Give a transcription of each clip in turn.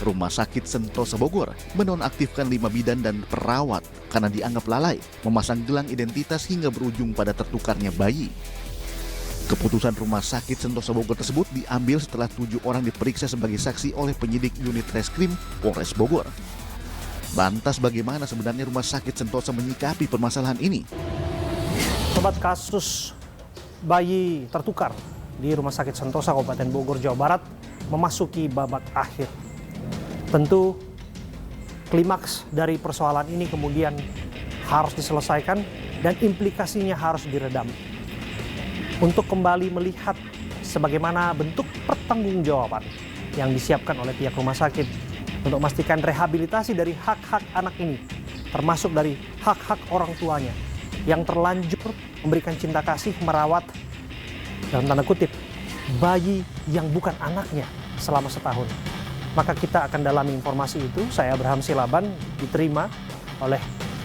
Rumah Sakit Sentosa Bogor menonaktifkan 5 bidan dan perawat karena dianggap lalai memasang gelang identitas hingga berujung pada tertukarnya bayi. Keputusan Rumah Sakit Sentosa Bogor tersebut diambil setelah 7 orang diperiksa sebagai saksi oleh penyidik unit Reskrim Polres Bogor. Lantas bagaimana sebenarnya Rumah Sakit Sentosa menyikapi permasalahan ini? Sobat, kasus bayi tertukar di Rumah Sakit Sentosa Kabupaten Bogor, Jawa Barat memasuki babak akhir. Tentu klimaks dari persoalan ini kemudian harus diselesaikan dan implikasinya harus diredam. Untuk kembali melihat sebagaimana bentuk pertanggungjawaban yang disiapkan oleh pihak rumah sakit untuk memastikan rehabilitasi dari hak-hak anak ini, termasuk dari hak-hak orang tuanya yang terlanjur memberikan cinta kasih, merawat, dalam tanda kutip, bayi yang bukan anaknya selama setahun. Maka kita akan dalami informasi itu. Saya Abraham Silaban, diterima oleh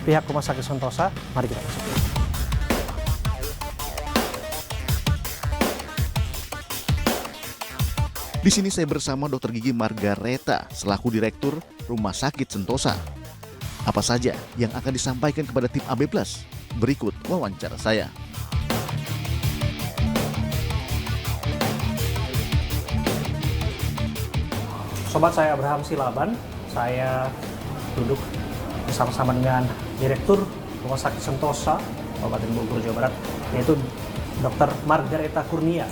pihak Rumah Sakit Sentosa. Mari kita masuk. Di sini saya bersama Dr. Gigi Margareta selaku Direktur Rumah Sakit Sentosa. Apa saja yang akan disampaikan kepada tim AB+? Berikut wawancara saya. Sobat, saya Abraham Silaban. Saya duduk bersama-sama dengan Direktur Rumah Sakit Sentosa Kabupaten Bogor, Jawa Barat, yaitu Dr. Margareta Kurnia.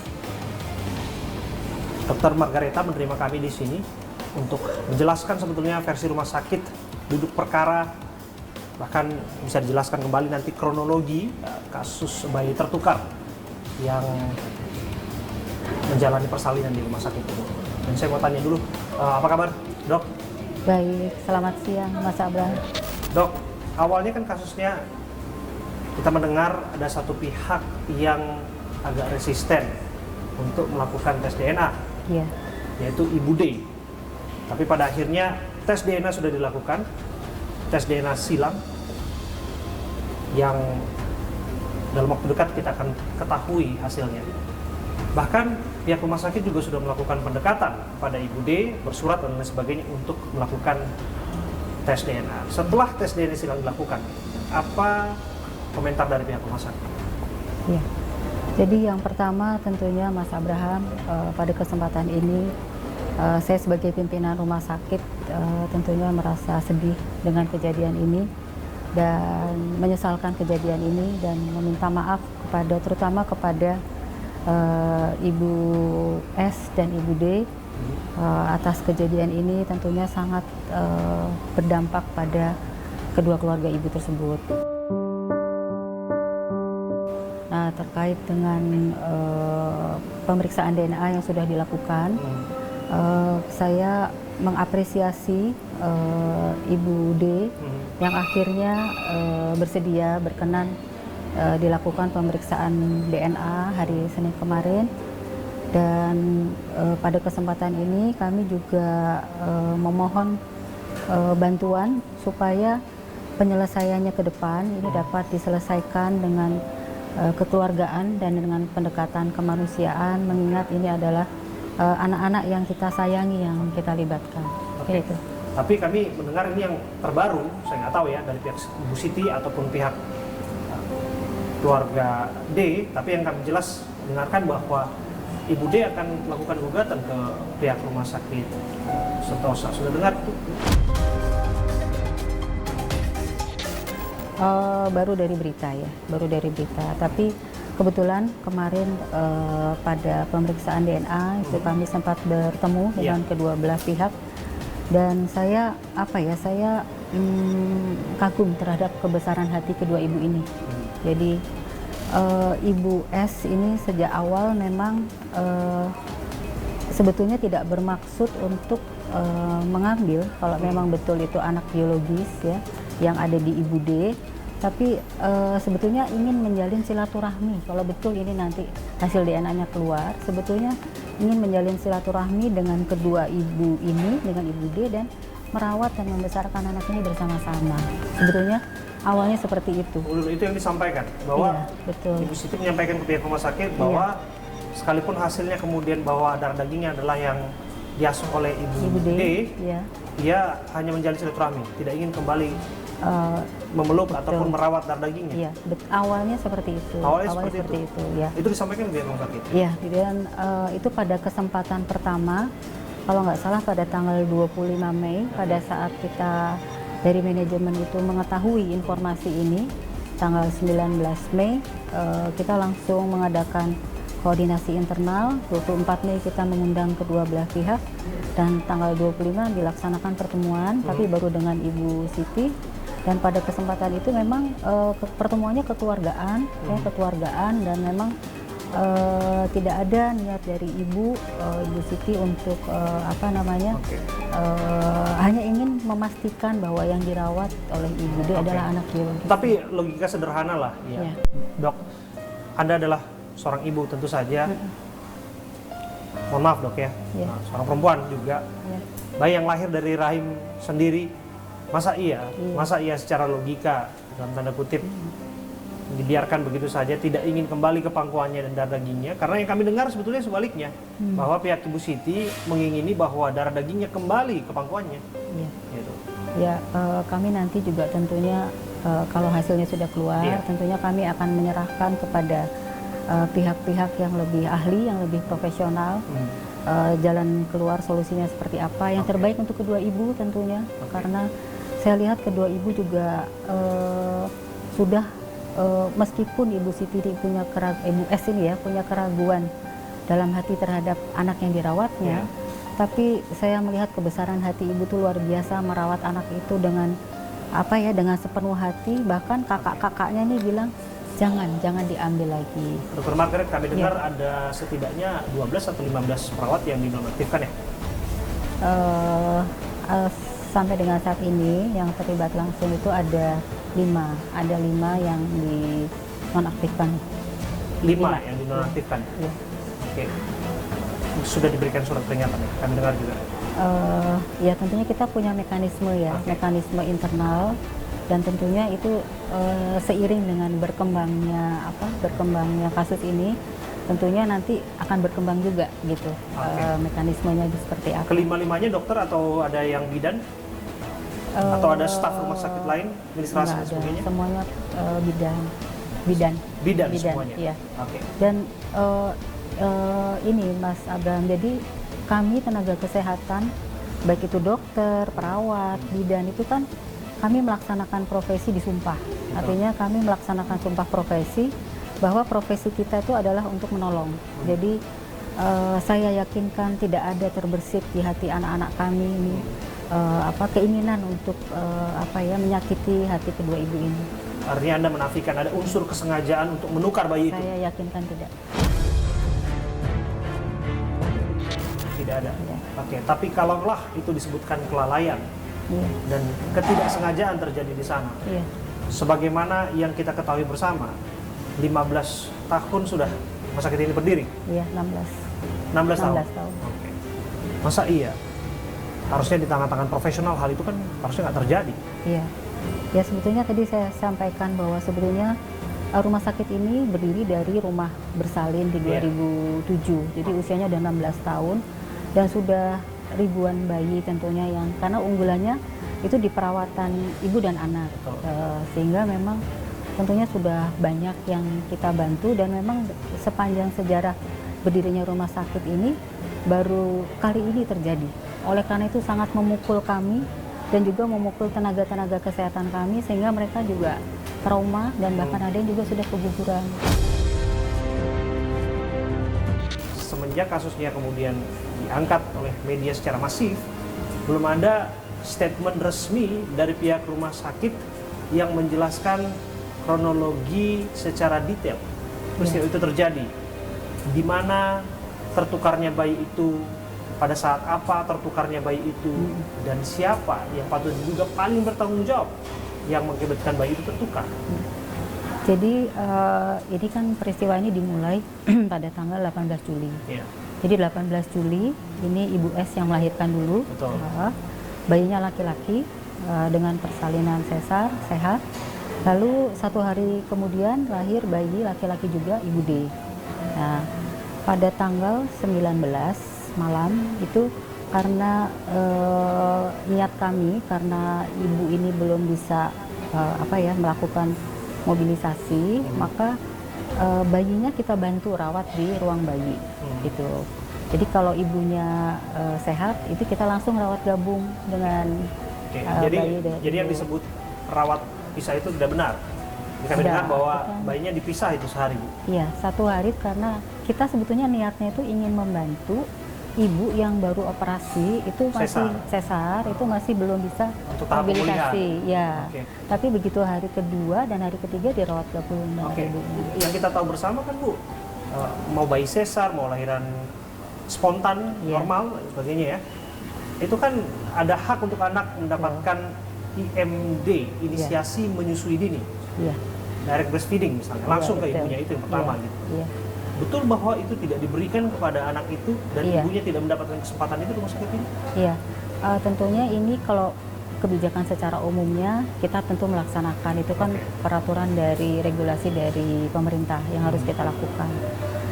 Dr. Margareta menerima kami di sini untuk menjelaskan sebetulnya versi rumah sakit, duduk perkara, bahkan bisa dijelaskan kembali nanti kronologi kasus bayi tertukar yang menjalani persalinan di rumah sakit ini. Dan saya mau tanya dulu, apa kabar, Dok? Baik, selamat siang Mas Abraham. Dok, awalnya kan kasusnya kita mendengar ada satu pihak yang agak resisten untuk melakukan tes DNA, Iya. yaitu Ibu D. Tapi pada akhirnya tes DNA sudah dilakukan, tes DNA silang yang dalam waktu dekat kita akan ketahui hasilnya. Bahkan pihak rumah sakit juga sudah melakukan pendekatan pada Ibu D, bersurat dan lain sebagainya untuk melakukan tes DNA. Setelah tes DNA silang dilakukan, apa komentar dari pihak rumah sakit? Iya. Jadi yang pertama tentunya Mas Abraham, pada kesempatan ini saya sebagai pimpinan rumah sakit tentunya merasa sedih dengan kejadian ini dan menyesalkan kejadian ini dan meminta maaf kepada terutama kepada Ibu S dan Ibu D atas kejadian ini. Tentunya sangat berdampak pada kedua keluarga ibu tersebut. Nah, terkait dengan pemeriksaan DNA yang sudah dilakukan, saya mengapresiasi Ibu D yang akhirnya bersedia berkenan dilakukan pemeriksaan DNA hari Senin kemarin. Dan pada kesempatan ini kami juga memohon bantuan supaya penyelesaiannya ke depan ini dapat diselesaikan dengan kekeluargaan dan dengan pendekatan kemanusiaan, mengingat ini adalah anak-anak yang kita sayangi yang kita libatkan. Oke. Gitu. Tapi kami mendengar ini yang terbaru, saya nggak tahu ya dari pihak Ibu Siti ataupun pihak keluarga D, tapi yang kami jelas mendengarkan bahwa Ibu D akan melakukan gugatan ke pihak rumah sakit Sentosa. Sudah dengar tuh? Baru dari berita ya, baru dari berita. Tapi kebetulan kemarin pada pemeriksaan DNA itu kami sempat bertemu dengan kedua belah pihak dan saya kagum terhadap kebesaran hati kedua ibu ini. Jadi Ibu S ini sejak awal memang sebetulnya tidak bermaksud untuk mengambil kalau memang betul itu anak biologis ya yang ada di Ibu D, tapi sebetulnya ingin menjalin silaturahmi. Kalau betul ini nanti hasil DNA-nya keluar, sebetulnya ingin menjalin silaturahmi dengan kedua ibu ini, dengan Ibu D, dan merawat dan membesarkan anak ini bersama-sama. Sebetulnya awalnya seperti itu. Itu yang disampaikan bahwa iya, betul. Ibu Siti menyampaikan ke pihak rumah sakit bahwa sekalipun hasilnya kemudian bahwa darah dagingnya adalah yang diasuh oleh Ibu D, ya. dia hanya menjalin silaturahmi, tidak ingin kembali memeluk ataupun merawat darah dagingnya. Iya, awalnya seperti itu. Awalnya seperti itu, ya. Itu disampaikan ke rumah sakit. Iya, dan itu pada kesempatan pertama, kalau nggak salah pada tanggal 25 Mei, pada saat kita dari manajemen itu mengetahui informasi ini, tanggal 19 Mei, kita langsung mengadakan koordinasi internal. 24 Mei kita mengundang kedua belah pihak, dan tanggal 25 dilaksanakan pertemuan, tapi baru dengan Ibu Siti. Dan pada kesempatan itu memang pertemuannya kekeluargaan, ya, kekeluargaan, dan memang tidak ada niat dari Ibu Siti untuk hanya ingin memastikan bahwa yang dirawat oleh Ibu D adalah anak biologis. Tapi logika sederhana lah, ya. Dok, Anda adalah seorang ibu tentu saja. Mohon maaf dok ya, seorang perempuan juga. Bayi yang lahir dari rahim sendiri, masa iya secara logika dalam tanda kutip dibiarkan begitu saja, tidak ingin kembali ke pangkuannya dan darah dagingnya? Karena yang kami dengar sebetulnya sebaliknya, bahwa pihak Ibu Siti mengingini bahwa darah dagingnya kembali ke pangkuannya. Gitu. Ya, kami nanti juga tentunya kalau hasilnya sudah keluar, tentunya kami akan menyerahkan kepada pihak-pihak yang lebih ahli, yang lebih profesional, jalan keluar solusinya seperti apa yang terbaik untuk kedua ibu tentunya. Karena saya lihat kedua ibu juga sudah meskipun Ibu Siti punya Ibu S ini ya punya keraguan dalam hati terhadap anak yang dirawatnya, tapi saya melihat kebesaran hati ibu tuh luar biasa merawat anak itu dengan dengan sepenuh hati. Bahkan kakak-kakaknya nih bilang jangan diambil lagi. Dokter Margaret, kami dengar ada setidaknya 12 atau 15 perawat yang dinonaktifkan ya? Sampai dengan saat ini yang terlibat langsung itu ada 5 yang dinonaktifkan. 5 yang dinonaktifkan? Iya. Oke. Sudah diberikan surat peringatan ya? Kami dengar juga. Ya tentunya kita punya mekanisme ya, mekanisme internal, dan tentunya itu seiring dengan berkembangnya kasus ini, tentunya nanti akan berkembang juga gitu. Mekanismenya seperti apa. Kelima-limanya dokter atau ada yang bidan? Atau ada staf rumah sakit lain, administrasi dan sebagainya? Semuanya bidan semuanya? Iya. Oke. Dan ini Mas Abraham, jadi kami tenaga kesehatan, baik itu dokter, perawat, bidan, itu kan kami melaksanakan profesi disumpah. Artinya kami melaksanakan sumpah profesi bahwa profesi kita itu adalah untuk menolong. Jadi saya yakinkan tidak ada terbersit di hati anak-anak kami ini keinginan untuk menyakiti hati kedua ibu ini. Artinya Anda menafikan ada unsur kesengajaan untuk menukar bayi itu? Saya yakinkan tidak. Tidak ada? Tidak. Oke, tapi kalaulah itu disebutkan kelalaian dan ketidaksengajaan terjadi di sana, sebagaimana yang kita ketahui bersama, 15 tahun sudah rumah sakit ini berdiri? Iya, 16 tahun? 16 tahun. Oke. Masa iya? Harusnya di tangan-tangan profesional hal itu kan harusnya nggak terjadi. Iya. Ya sebetulnya tadi saya sampaikan bahwa sebetulnya rumah sakit ini berdiri dari rumah bersalin di 2007. Jadi usianya udah 16 tahun dan sudah ribuan bayi tentunya yang karena unggulannya itu di perawatan ibu dan anak. Sehingga memang tentunya sudah banyak yang kita bantu, dan memang sepanjang sejarah berdirinya rumah sakit ini baru kali ini terjadi. Oleh karena itu sangat memukul kami dan juga memukul tenaga-tenaga kesehatan kami, sehingga mereka juga trauma dan bahkan ada yang juga sudah keguguran. Semenjak kasusnya kemudian diangkat oleh media secara masif, belum ada statement resmi dari pihak rumah sakit yang menjelaskan kronologi secara detail peristiwa itu terjadi, di mana tertukarnya bayi itu, pada saat apa tertukarnya bayi itu, dan siapa yang patut diduga paling bertanggung jawab yang mengakibatkan bayi itu tertukar. Jadi ini kan peristiwa ini dimulai pada tanggal 18 Juli. Jadi 18 Juli ini Ibu S yang melahirkan dulu. Bayinya laki-laki dengan persalinan sesar, sehat. Lalu 1 hari kemudian lahir bayi laki-laki juga, Ibu D. Nah, pada tanggal 19 malam itu karena niat kami, karena ibu ini belum bisa melakukan mobilisasi, maka bayinya kita bantu rawat di ruang bayi gitu. Jadi kalau ibunya sehat, itu kita langsung rawat gabung dengan bayi. Jadi yang disebut rawat pisah itu tidak benar. Kami dengar bahwa bayinya dipisah itu sehari, Bu. Iya, 1 hari, karena kita sebetulnya niatnya itu ingin membantu ibu yang baru operasi, itu masih sesar, itu masih belum bisa untuk tahap mobilisasi. Ya. Tapi begitu hari kedua dan hari ketiga dirawat gabung dengan ibunya. Yang kita tahu bersama kan, Bu, mau bayi sesar, mau lahiran spontan, normal, dan sebagainya ya, itu kan ada hak untuk anak mendapatkan IMD, inisiasi menyusui dini. Iya. Direct breastfeeding misalnya, langsung ke ibunya, itu yang pertama gitu. Iya. Betul bahwa itu tidak diberikan kepada anak itu dan ibunya tidak mendapatkan kesempatan itu di rumah sakit ini? Iya, tentunya ini kalau kebijakan secara umumnya kita tentu melaksanakan, itu kan peraturan dari regulasi dari pemerintah yang harus kita lakukan.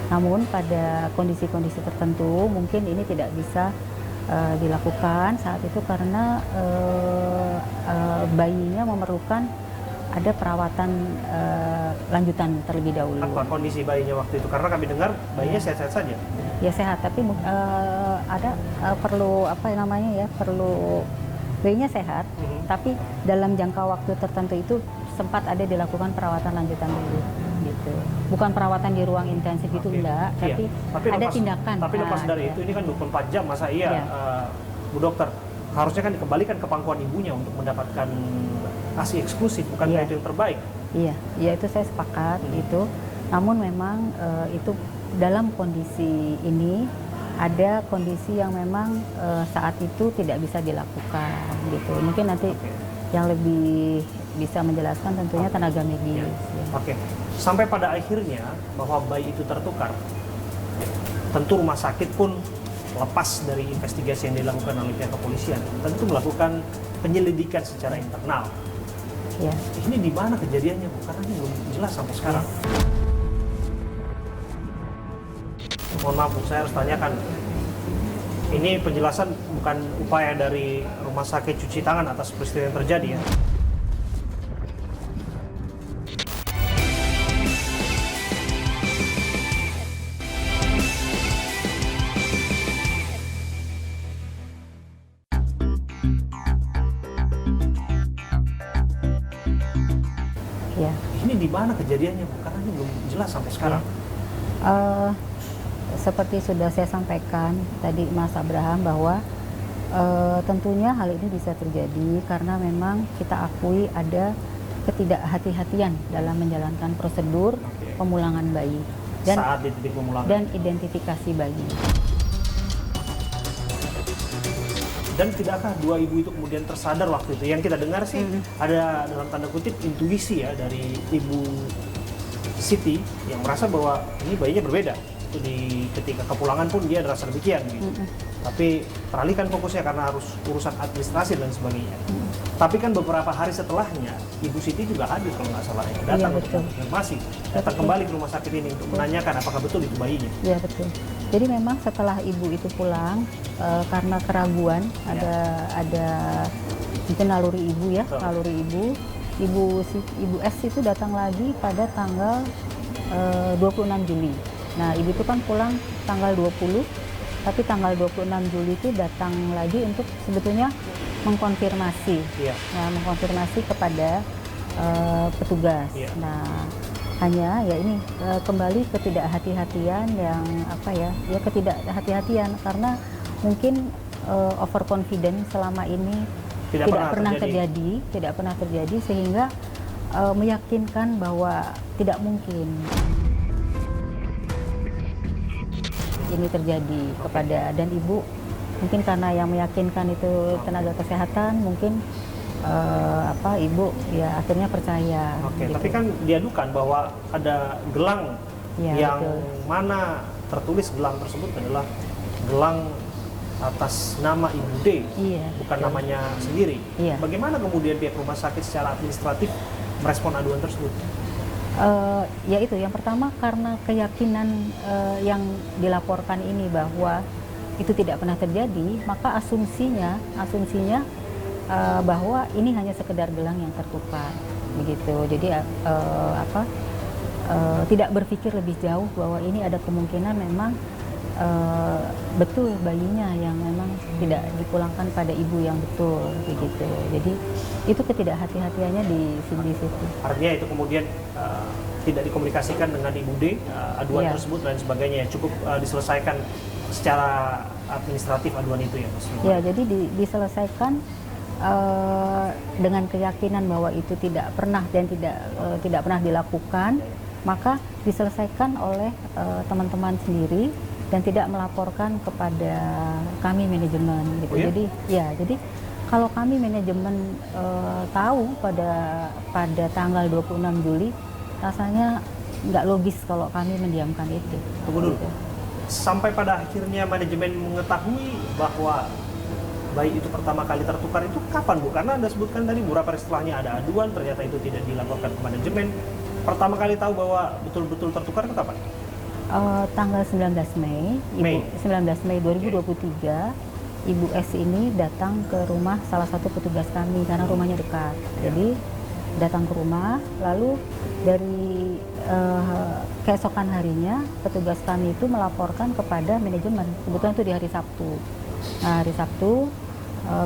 Namun pada kondisi-kondisi tertentu mungkin ini tidak bisa dilakukan saat itu karena bayinya memerlukan ada perawatan lanjutan terlebih dahulu. Apa kondisi bayinya waktu itu? Karena kami dengar bayinya sehat-sehat saja. Ya sehat, tapi ada perlu perlu bayinya sehat, tapi dalam jangka waktu tertentu itu sempat ada dilakukan perawatan lanjutan dulu, gitu. Bukan perawatan di ruang intensif itu enggak, tapi ada tindakan. Tapi lepas dari itu, ini kan 24 jam, masa Bu Dokter, harusnya kan dikembalikan ke pangkuan ibunya untuk mendapatkan ASI eksklusif, bukankah itu yang terbaik? Iya, ya itu saya sepakat itu. Namun memang itu dalam kondisi ini ada kondisi yang memang saat itu tidak bisa dilakukan gitu. Mungkin nanti yang lebih bisa menjelaskan tentunya tenaga medis. Oke, sampai pada akhirnya bahwa bayi itu tertukar, tentu rumah sakit pun lepas dari investigasi yang dilakukan oleh pihak kepolisian, tentu melakukan penyelidikan secara internal. Ya. Ini di mana kejadiannya, Bu? Karena ini belum jelas sampai sekarang. Mohon maaf, Bu, saya harus tanyakan. Ini penjelasan bukan upaya dari rumah sakit cuci tangan atas peristiwa yang terjadi ya? Ini di mana kejadiannya, Bu? Karena ini belum jelas sampai sekarang. Seperti sudah saya sampaikan tadi Mas Abraham bahwa tentunya hal ini bisa terjadi karena memang kita akui ada ketidakhati-hatian dalam menjalankan prosedur pemulangan bayi Saat di titik pemulangan. Dan identifikasi bayi. Dan tidakkah dua ibu itu kemudian tersadar waktu itu? Yang kita dengar sih ada dalam tanda kutip intuisi ya dari Ibu Siti yang merasa bahwa ini bayinya berbeda. Itu ketika kepulangan pun dia merasa demikian gitu. Tapi teralihkan fokusnya karena harus urusan administrasi dan sebagainya. Tapi kan beberapa hari setelahnya Ibu Siti juga hadir kalau nggak salah ya, datang untuk konfirmasi, datang kembali ke rumah sakit ini untuk menanyakan apakah betul itu bayinya. Iya betul. Jadi memang setelah ibu itu pulang karena keraguan ada mungkin naluri ibu ya, naluri ibu S itu datang lagi pada tanggal 26 Juli. Nah, ibu itu kan pulang tanggal 20, tapi tanggal 26 Juli itu datang lagi untuk sebetulnya mengkonfirmasi. Nah, mengkonfirmasi kepada petugas. Nah, hanya ya ini kembali ketidakhati-hatian yang ketidakhati-hatian karena mungkin overconfident selama ini tidak pernah terjadi sehingga meyakinkan bahwa tidak mungkin ini terjadi kepada, dan ibu mungkin karena yang meyakinkan itu tenaga kesehatan mungkin ibu ya akhirnya percaya. Gitu. Tapi kan diadukan bahwa ada gelang yang mana tertulis gelang tersebut adalah gelang atas nama Ibu D, bukan namanya sendiri. Bagaimana kemudian pihak rumah sakit secara administratif merespon aduan tersebut? Ya itu yang pertama karena keyakinan yang dilaporkan ini bahwa itu tidak pernah terjadi, maka asumsinya bahwa ini hanya sekedar gelang yang tertukar, begitu. Jadi tidak berpikir lebih jauh bahwa ini ada kemungkinan memang betul bayinya yang memang tidak dipulangkan pada ibu yang betul, begitu. Jadi itu ketidakhati-hatiannya di situ. Artinya itu kemudian tidak dikomunikasikan dengan Ibu D, aduan Ya. tersebut dan sebagainya, cukup diselesaikan secara administratif aduan itu ya, Mas? Ya, jadi diselesaikan dengan keyakinan bahwa itu tidak pernah dan tidak pernah dilakukan, maka diselesaikan oleh teman-teman sendiri dan tidak melaporkan kepada kami manajemen gitu. Oh ya? Jadi kalau kami manajemen tahu pada tanggal 26 Juli, rasanya nggak logis kalau kami mendiamkan itu. Tunggu dulu. Gitu. Sampai pada akhirnya manajemen mengetahui bahwa bayi itu pertama kali tertukar itu kapan, Bu? Karena Anda sebutkan tadi beberapa hari setelahnya ada aduan, ternyata itu tidak dilaporkan ke manajemen. Pertama kali tahu bahwa betul-betul tertukar itu kapan? Tanggal 19 Mei, 19 Mei 2023, Ibu S ini datang ke rumah salah satu petugas kami karena rumahnya dekat. Jadi datang ke rumah, lalu dari keesokan harinya petugas kami itu melaporkan kepada manajemen. Kebetulan itu di hari Sabtu. Nah, hari Sabtu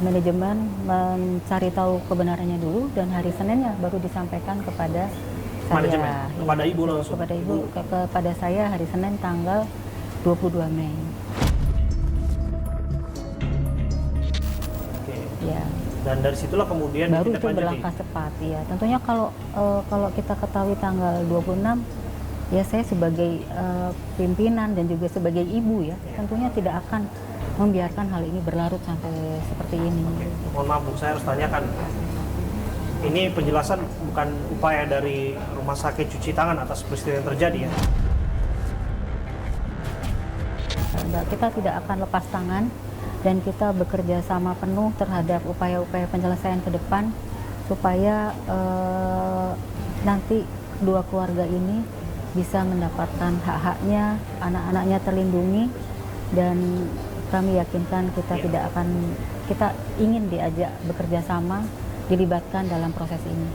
manajemen mencari tahu kebenarannya dulu dan hari Seninnya baru disampaikan kepada saya. Manajemen, kepada Ibu Betul, langsung? kepada Ibu, kepada saya hari Senin tanggal 22 Mei. Oke. Ya. Dan dari situlah kemudian Baru itu ditindaklanjuti. berlangkah cepat ya. Tentunya kalau kita ketahui tanggal 26, ya saya sebagai pimpinan dan juga sebagai ibu ya, tentunya tidak akan membiarkan hal ini berlarut sampai seperti ini. Mohon maaf Bu, saya harus tanyakan. Ini penjelasan bukan upaya dari rumah sakit cuci tangan atas peristiwa yang terjadi ya? Kita tidak akan lepas tangan dan kita bekerja sama penuh terhadap upaya-upaya penyelesaian ke depan supaya nanti kedua keluarga ini bisa mendapatkan hak-haknya, anak-anaknya terlindungi, dan kami yakinkan kita ingin diajak bekerja sama, dilibatkan dalam proses ini.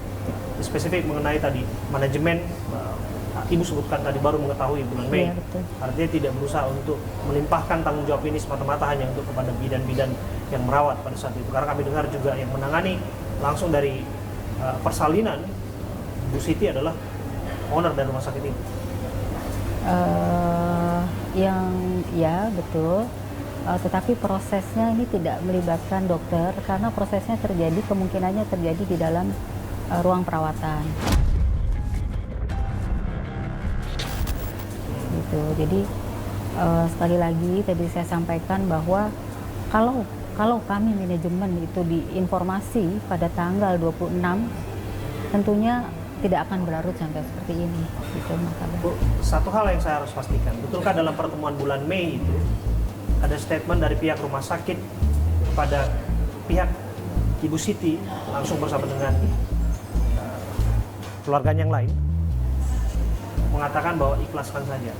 Spesifik mengenai tadi manajemen, Ibu sebutkan tadi baru mengetahui bulan Mei. Iya, betul. Artinya tidak berusaha untuk melimpahkan tanggung jawab ini semata-mata hanya untuk kepada bidan-bidan yang merawat pada saat itu. Karena kami dengar juga yang menangani langsung dari persalinan, Bu Siti adalah owner dari rumah sakit ini. Ya betul. Tetapi prosesnya ini tidak melibatkan dokter karena prosesnya kemungkinannya terjadi di dalam ruang perawatan. Gitu. Jadi sekali lagi tadi saya sampaikan bahwa kalau kami manajemen itu diinformasi pada tanggal 26, tentunya tidak akan berlarut sampai seperti ini. Gitu, Bu, satu hal yang saya harus pastikan, betulkah dalam pertemuan bulan Mei itu ada statement dari pihak rumah sakit kepada pihak Ibu Siti langsung bersama dengan keluarganya yang lain mengatakan bahwa ikhlaskan saja,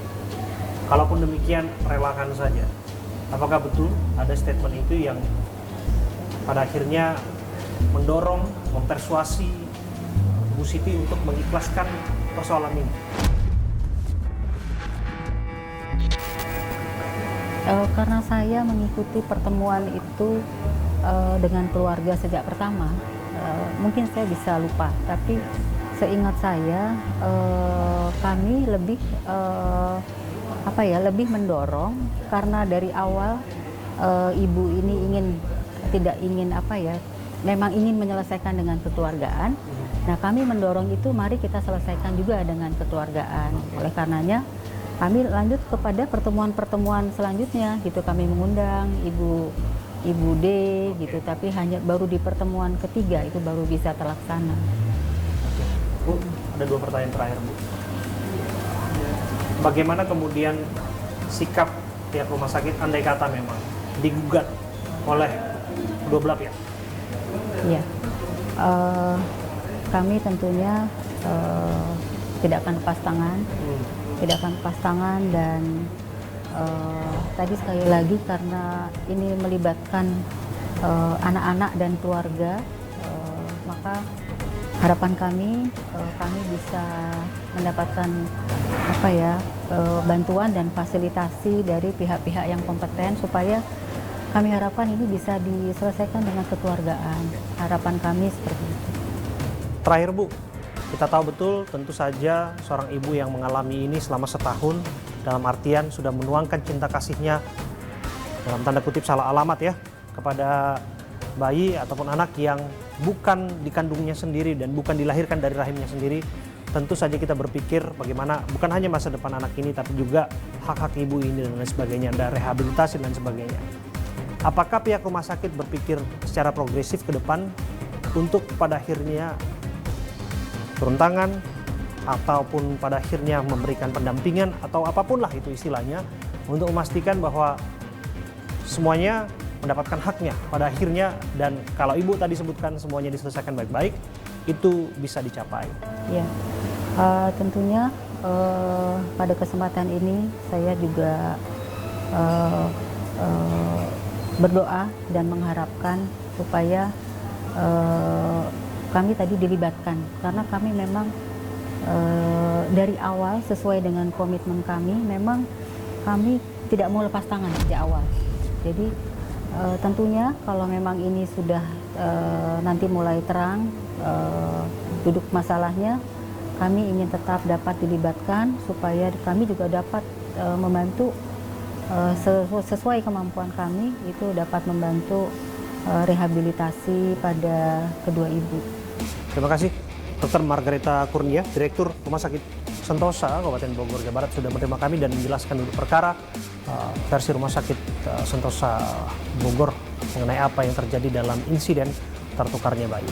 kalaupun demikian relakan saja? Apakah betul ada statement itu yang pada akhirnya mendorong, mempersuasi Bu Siti untuk mengikhlaskan persoalan ini? Karena saya mengikuti pertemuan itu dengan keluarga sejak pertama, mungkin saya bisa lupa, tapi seingat saya kami lebih lebih mendorong karena dari awal ibu ini memang ingin menyelesaikan dengan kekeluargaan. Nah, kami mendorong itu, mari kita selesaikan juga dengan kekeluargaan. Oleh karenanya kami lanjut kepada pertemuan-pertemuan selanjutnya gitu. Kami mengundang Ibu D gitu, tapi hanya baru di pertemuan ketiga itu baru bisa terlaksana. Bu, ada dua pertanyaan terakhir, Bu. Bagaimana kemudian sikap pihak rumah sakit andai kata memang digugat oleh kedua belah pihak? Iya, kami tentunya tidak akan lepas tangan, dan tadi sekali lagi karena ini melibatkan anak-anak dan keluarga, maka harapan kami bisa mendapatkan bantuan dan fasilitasi dari pihak-pihak yang kompeten supaya kami harapkan ini bisa diselesaikan dengan kekeluargaan. Harapan kami seperti itu. Terakhir Bu, kita tahu betul tentu saja seorang ibu yang mengalami ini selama setahun, dalam artian sudah menuangkan cinta kasihnya dalam tanda kutip salah alamat ya, kepada bayi ataupun anak yang bukan dikandungnya sendiri dan bukan dilahirkan dari rahimnya sendiri. Tentu saja kita berpikir bagaimana bukan hanya masa depan anak ini tapi juga hak-hak ibu ini dan lain sebagainya, ada rehabilitasi dan sebagainya. Apakah pihak rumah sakit berpikir secara progresif ke depan untuk pada akhirnya turun tangan ataupun pada akhirnya memberikan pendampingan atau apapun lah itu istilahnya untuk memastikan bahwa semuanya mendapatkan haknya pada akhirnya, dan kalau ibu tadi sebutkan semuanya diselesaikan baik-baik, itu bisa dicapai. Ya, tentunya pada kesempatan ini saya juga berdoa dan mengharapkan supaya kami tadi dilibatkan, karena kami memang dari awal sesuai dengan komitmen kami, memang kami tidak mau lepas tangan sejak awal. Jadi tentunya kalau memang ini sudah nanti mulai terang duduk masalahnya, kami ingin tetap dapat dilibatkan supaya kami juga dapat membantu sesuai kemampuan kami, itu dapat membantu rehabilitasi pada kedua ibu. Terima kasih Dr. Margareta Kurnia, Direktur Rumah Sakit Sentosa Kabupaten Bogor, Jawa Barat, sudah menerima kami dan menjelaskan duduk perkara versi Rumah Sakit Sentosa Bogor mengenai apa yang terjadi dalam insiden tertukarnya bayi.